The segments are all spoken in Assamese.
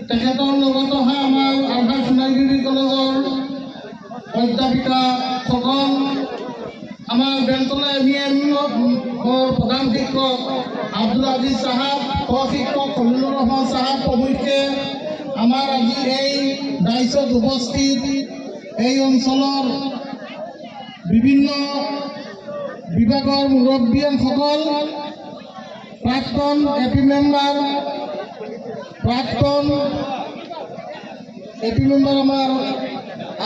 তেখেতৰ লগত অহা আমাৰ আলহা সোণাইগুৰি কলেজৰ অধ্যাপিকাসকল, আমাৰ বেলতলা MEM প্ৰধান শিক্ষক আব্দুল আজিজ চাহাব, সহশিক্ষক খলিলুৰ ৰহমান চাহাব প্ৰমুখ্যে আমাৰ আজি এই ডাইচত উপস্থিত এই অঞ্চলৰ বিভিন্ন বিভাগৰ মুৰব্বীসকল, প্ৰাক্তন AP মেম্বাৰ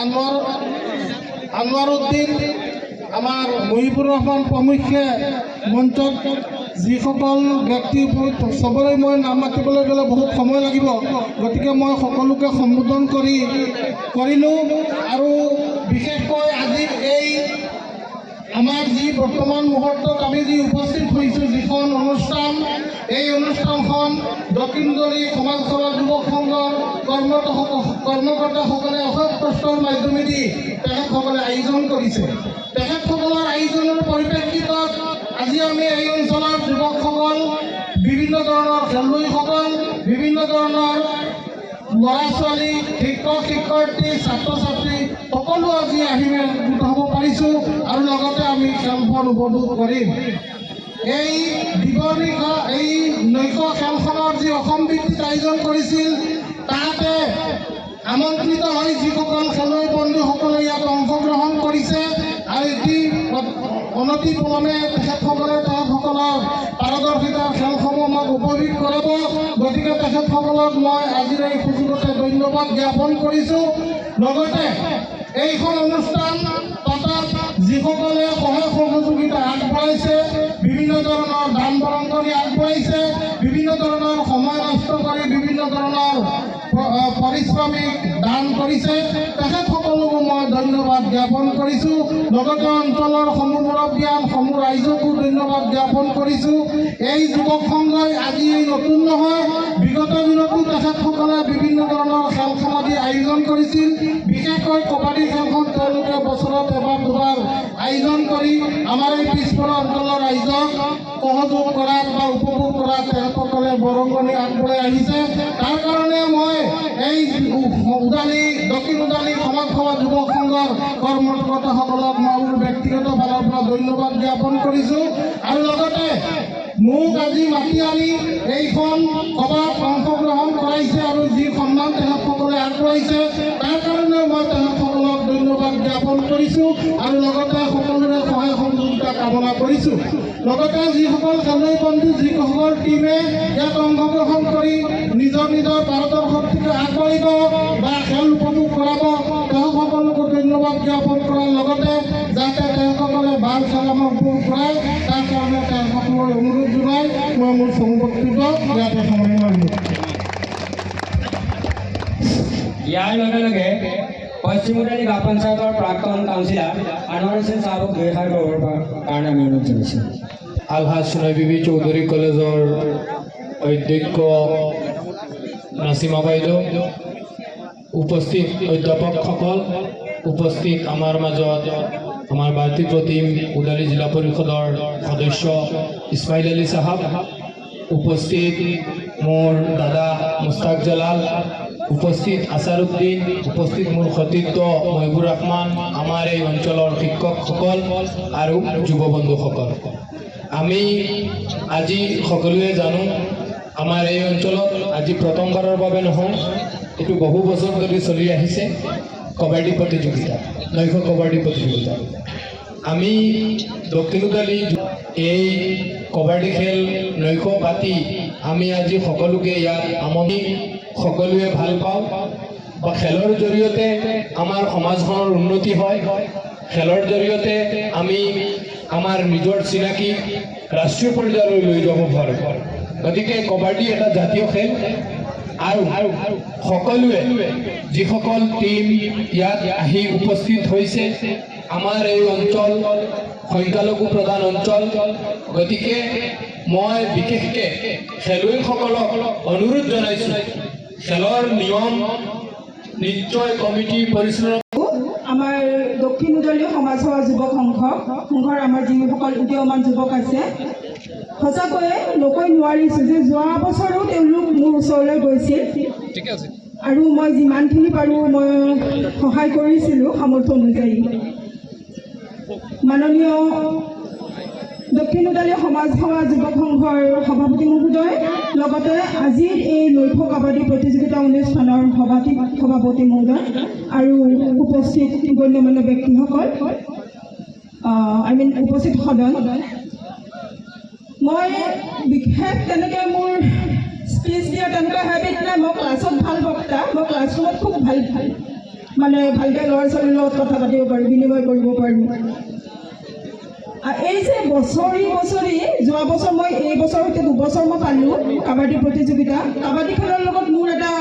আমাৰ আনোয়াৰ উদ্দিন, আমাৰ মহিবুৰ ৰহমান প্ৰমুখ্যে মঞ্চত যিসকল ব্যক্তি সবৰে মই নাম মাতিবলৈ গ'লে বহুত সময় লাগিব, গতিকে মই সকলোকে সম্বোধন কৰিলোঁ। আৰু বিশেষকৈ আজি এই আমাৰ যি বৰ্তমান মুহূৰ্তত আমি যি উপস্থিত হৈছোঁ যিখন অনুষ্ঠান, এই অনুষ্ঠানখন দক্ষিণগুৰি সমাজ সেৱা যুৱক সংঘৰ কৰ্মকৰ্তাসকলে অশেষ কষ্টৰ মাধ্যমেদি তেখেতসকলে আয়োজন কৰিছে। তেখেতসকলৰ আয়োজনৰ পৰিপ্ৰেক্ষিতত আজি আমি এই অঞ্চলৰ যুৱকসকল, বিভিন্ন ধৰণৰ খেলুৱৈসকল, বিভিন্ন ধৰণৰ ল'ৰা ছোৱালী, শিক্ষক শিক্ষয়িত্ৰী, ছাত্ৰ ছাত্ৰী সকলো আজি আহি গোট হ'ব পাৰিছোঁ আৰু লগতে আমি খেলখন উপভোগ কৰিম। এই দিৱনিশা এই নৈশ খেলখনৰ যি অসম ভিত্তিত আয়োজন কৰিছিল, তাতে আমন্ত্ৰিত হৈ যিসকল খেলুৱৈ বন্ধুসকলে ইয়াত অংশগ্ৰহণ কৰিছে আৰু এটি অনতিপলমে তেখেতসকলৰ পাৰদৰ্শিতাৰ খেলসমূহ আমাক উপভোগ কৰাব। গতিকে তেখেতসকলক মই আজিৰ এই সুযোগতে ধন্যবাদ জ্ঞাপন কৰিছোঁ। লগতে এইখন অনুষ্ঠান পতাত যিসকলে সহায় সহযোগিতা আগবঢ়াইছে, বিভিন্ন ধৰণৰ দান বৰং কৰি আগবঢ়াইছে, বিভিন্ন ধৰণৰ সময় নষ্ট কৰি বিভিন্ন ধৰণৰ পাৰিশ্ৰমিক দান কৰিছে, তেখেতসকলকো মই ধন্যবাদ জ্ঞাপন কৰিছোঁ। লগতে অঞ্চলৰ সমূহ মুৰব্বীয়ান সমূহ ৰাইজকো ধন্যবাদ জ্ঞাপন কৰিছোঁ। এই যুৱক সংঘই আজি নতুন নহয়, বিগত দিনতো তেখেতসকলে বিভিন্ন ধৰণৰ খেল ধেমালি আয়োজন কৰিছিল। বিশেষকৈ কাবাডী খেলখন তেওঁলোকে বছৰত এবাৰ দুবাৰ আয়োজন কৰি আমাৰ এই পিছপৰা অঞ্চলৰ ৰাইজক সহযোগ কৰাত বা উপভোগ কৰাত তেখেতসকলে বৰঙণি আগবঢ়াই আহিছে। তাৰ কাৰণে মই এই দক্ষিণ উদালি সমাজ সেৱা যুৱক সংঘৰ কৰ্মকৰ্তাসকলক মই মোৰ ব্যক্তিগত ফালৰ পৰা ধন্যবাদ জ্ঞাপন কৰিছোঁ। আৰু লগতে মোক আজি মাতি আনি এইখন সভাত অংশগ্ৰহণ কৰাইছে আৰু যি সন্মান তেখেতসকলে আগবঢ়াইছে, তাৰ কাৰণে মই তেখেতসকলক ধন্যবাদ জ্ঞাপন কৰিছোঁ আৰু লগতে সকলোৰে সহায় সহযোগিতা কামনা কৰিছোঁ। লগতে যিসকল খেলুৱৈ বন্ধু, যিসকল টীমে ইয়াত অংশগ্ৰহণ কৰি নিজৰ পাৰদৰ্শিতা আগবাঢ়িব বা খেল উপভোগ কৰাব, তেওঁসকলকো ধন্যবাদ জ্ঞাপন কৰাৰ লগতে যাতে তেওঁসকলে ভাল খেলসমূহ উপভোগ কৰায়, তাৰ কাৰণে তেওঁসকলৰ অনুৰোধ জনাই মই মোৰ বক্তব্য ইয়াতে সামৰণি মাৰিলোঁ। ইয়াৰ লগে লগে পশ্চিম উদালি গাঁও পঞ্চায়তৰ প্ৰাক্তন কাউন্সিলাৰ আনোৱাৰ হোসেন চাহাবক দুইষাৰ ক'বৰ কাৰণে আমি অনুৰোধ জনাইছোঁ। আলহাজ সোনাই বিবি চৌধুৰী কলেজৰ অধ্যক্ষ নাচিমা বাইদেউ, উপস্থিত অধ্যাপকসকল, উপস্থিত আমাৰ মাজত আমাৰ ভাৰতী প্ৰতিম উদালি জিলা পৰিষদৰ সদস্য ইছমাইল আলী চাহাব, উপস্থিত মোৰ দাদা মুস্তাক জালাল, উপস্থিত আছাৰুদ্দিন, উপস্থিত মোৰ সতীৰ্থ মহিবুৰ ৰহমান, আমাৰ এই অঞ্চলৰ শিক্ষকসকল আৰু যুৱ বন্ধুসকল। আমি আজি সকলোৱে জানো আমাৰ এই অঞ্চলত আজি প্ৰথমবাৰৰ বাবে নহয়, এইটো বহু বছৰ ধৰি চলি আহিছে কাবাডী প্ৰতিযোগিতা, নৈশ কাবাডী প্ৰতিযোগিতা। আমি দক্ষিণ উদালি এই কাবাডী খেল নৈশ পাতি আমি আজি সকলোকে ইয়াত আমনি সকলোৱে ভাল পাওঁ বা খেলৰ জৰিয়তে আমাৰ সমাজখনৰ উন্নতি হয়, খেলৰ জৰিয়তে আমি আমাৰ নিজৰ চিনাকি ৰাষ্ট্ৰীয় পৰ্যায়লৈ লৈ যাব পাৰোঁ। গতিকে কাবাডী এটা জাতীয় খেল আৰু সকলোৱে যিসকল টীম ইয়াত আহি উপস্থিত হৈছে, আমাৰ এই অঞ্চল সংখ্যালঘু প্ৰধান অঞ্চল, গতিকে মই বিশেষকৈ খেলুৱৈসকলক অনুৰোধ জনাইছোঁ, খেলৰ নিয়ম নিশ্চয় কমিটি পৰিচালনা আমাৰ দক্ষিণ উদালি সমাজ সেৱা যুৱক সংঘৰ আমাৰ যিসকল উদীয়মান যুৱক আছে সঁচাকৈয়ে নকৈ নোৱাৰিছোঁ যে যোৱা বছৰো তেওঁলোক মোৰ ওচৰলৈ গৈছিল আৰু মই যিমানখিনি পাৰোঁ মই সহায় কৰিছিলোঁ সামৰ্থ্য অনুযায়ী। মাননীয় দক্ষিণ উদালি সমাজ সেৱা যুৱক সংঘৰ সভাপতি মহোদয়, লগতে আজিৰ এই নৈশ কাবাডী প্ৰতিযোগিতা অনুষ্ঠানৰ সভাপতি মহোদয় আৰু উপস্থিত গণ্যমান্য ব্যক্তিসকল, উপস্থিত সদন, মই বিশেষ তেনেকৈ মোৰ স্পীচ দিয়া তেনেকুৱা হেবিট নাই। মই ক্লাছত ভাল বক্তা, মই ক্লাছৰুমত খুব ভালকৈ ল'ৰা ছোৱালীৰ লগত কথা পাতিব পাৰোঁ, বিনিময় কৰিব পাৰোঁ। এই যে বছৰি যোৱা বছৰ মই এই বছৰ সৈতে 2 বছৰ মই পালোঁ কাবাডী প্ৰতিযোগিতা। কাবাডী খেলৰ লগত মোৰ এটা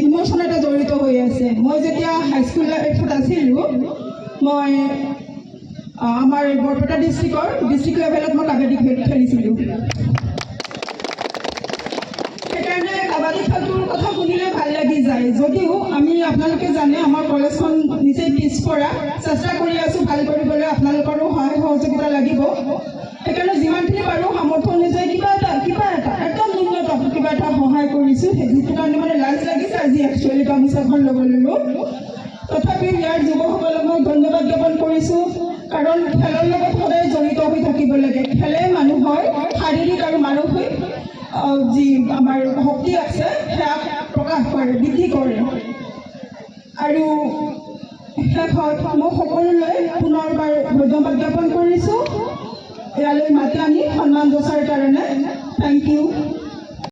ইম'শ্যন এটা জড়িত হৈ আছে। মই যেতিয়া হাইস্কুল লাইফত আছিলোঁ, মই আমাৰ বৰপেটা ডিষ্ট্ৰিক্ট লেভেলত মই কাবাডী খেলিছিলোঁ। সেইকাৰণে কাবাডী খেলটোৰ কথা শুনিলে ভাল লাগি যায়। যদিও আপোনালোকে জানে আমাৰ কলেজখন নিজেই পিছপৰা, চেষ্টা কৰি আছোঁ ভাল কৰিবলৈ, আপোনালোকৰো সহায় সহযোগিতা লাগিব। সেইকাৰণে যিমানখিনি পাৰোঁ সামৰ্থ্য অনুযায়ী কিবা এটা একদম ন্যূনতম কিবা এটা সহায় কৰিছোঁ। যিটো কাৰণে লাজ লাগিছে আজি একচুৱেলি গামোচাখন ল'বলৈও। তথাপিও ইয়াৰ যুৱকসকলক মই ধন্যবাদ জ্ঞাপন কৰিছোঁ, কাৰণ খেলৰ লগত সদায় জড়িত হৈ থাকিব লাগে। খেলে মানুহৰ শাৰীৰিক আৰু মানসিক যি আমাৰ শক্তি আছে সেয়া প্ৰকাশ কৰে, বৃদ্ধি কৰে। আৰু শেষত মই সকলোলৈ পুনৰবাৰ ধন্যবাদ জ্ঞাপন কৰিছোঁ ইয়ালৈ মাতি আনি সন্মান যচোৱাৰ কাৰণে। Thank U.